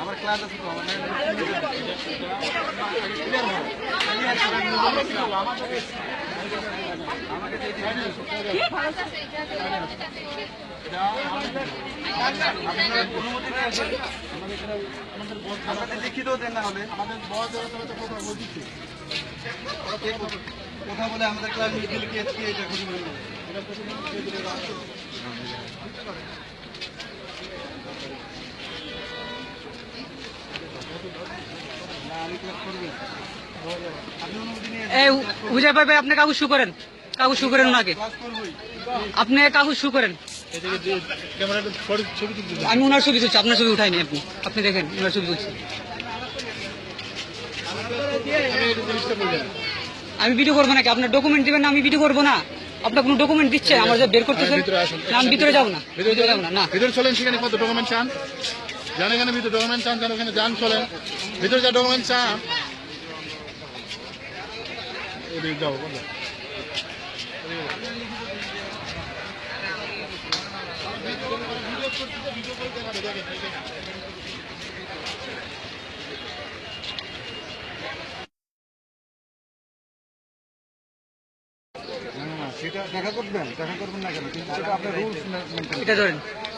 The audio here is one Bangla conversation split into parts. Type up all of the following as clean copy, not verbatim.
আমার ক্লাস আছে তো আমাদের লিখিত দেন না হলে আমাদের কথা বলে আমাদের ক্লাস লিখে এটা খুঁজে বলবো উজয় ভাই আপনি কাগজ শু করেন, কাগজ শু করেন ওনাকে, আপনি কাগজ শু করেন। আমি ওনার ছবি তুলছি, আপনার ছবি উঠাইনি। আপনি আপনি দেখেন ওনার ছবি তুলছি। আমি ভিডিও করবো নাকি? আপনার ডকুমেন্ট দিবেন না? আমি ভিডিও করবো না। আপনার কোনো ডকুমেন্ট দিচ্ছে আমার যে বের করতেছেন? আমি ভিতরে যাবো না, ভিতরে যাবো না। ভিতরে চলেন, সেখানে কত ডকুমেন্ট চান জানেন? এখানে ভিতরে ডকুমেন্ট চান কেন? ওখানে যান, চলেন ভিতরে, যা ডকুমেন্ট চান যাও। এটা ধরেন,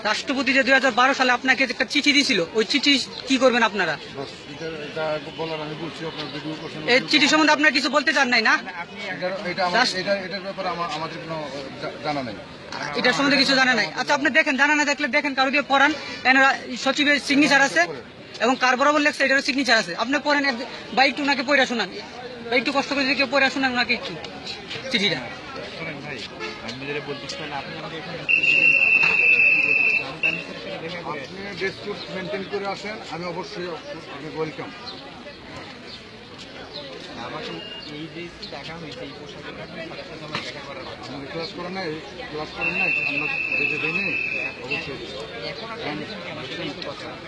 রাষ্ট্রপতি যে 2012 সালে আপনাকে একটা চিঠি দিয়েছিল, ওই চিঠি কি করবেন আপনারা? এই চিঠি সম্বন্ধে আপনারা কিছু বলতে চান নাই না? এটার সম্বন্ধে কিছু জানা নাই। আচ্ছা আপনি দেখেন, জানা না দেখলে দেখেন, কারো দিয়ে পড়ান। সচিবের সিগনেচার আছে এবং কার বরাবর লেখছে এটারও সিগনেচার আছে। আপনি পড়েন বা একটু ওনাকে পড়া শোনান, বা একটু কষ্ট করে যদি কেউ পড়া শোনান ওনাকে একটু চিঠিটা। মেনটেন করে আসেন, আমি অবশ্যই ওয়েলকাম। আমাকে এই যে দেখা হয়েছে এই পোশাকের দেখা করার আমাদের ক্লাস করেন নাই, ক্লাস করেন নাই, আমরা যেতে দিইনি অবশ্যই। এখন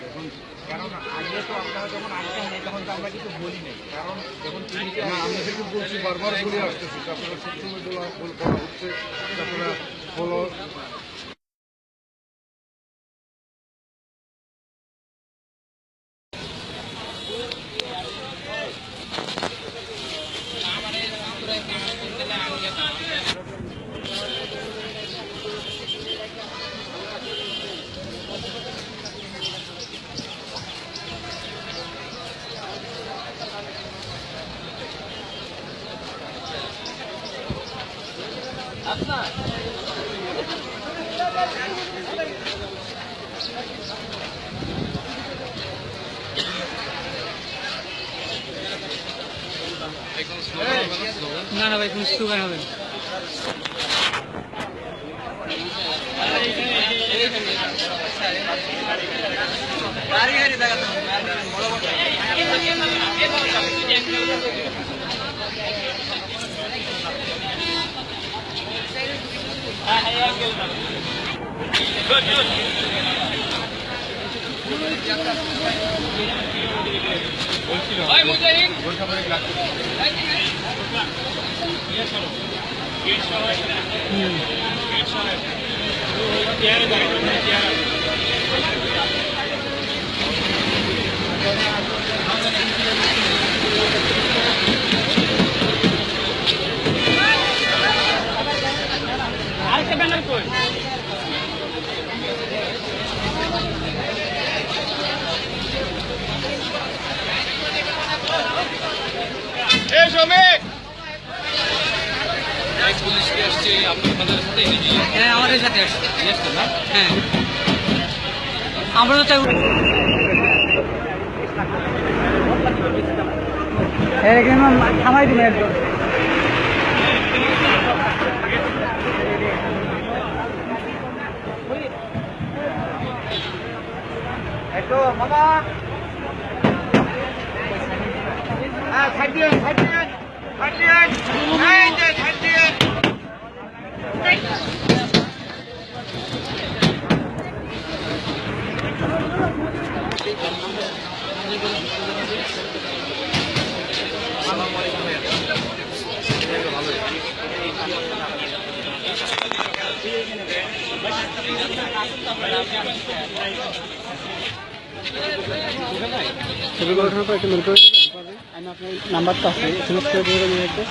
এখন কারণ আগে তো আপনারা যখন আসতেন নাই তখন তো আমরা কিছু বলি নাই, কারণ যখন আমাদেরকে বলছি বারবার বলে আসতেছি আপনারা সবসময় বলা হচ্ছে আপনারা বলো। না না ভাই, তুমি স্লোগান হবে। হ্যাঁ আমাদের সাথে আসছে। হ্যাঁ আমরা তো চাই থামাই দিন একদম। মামা ছাড় দিয়ে ছাড় দিয়ে ছাড় দিয়ে ছাড় দিয়ে ছবি করে ওঠার পর একটু মেল করে দিবেন, আমি আপনার নাম্বারটা আছে এসএমএস করে দিয়ে দেবেন একটু।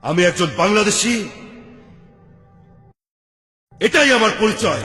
আমি একজন বাংলাদেশী, এটাই আমার পরিচয়।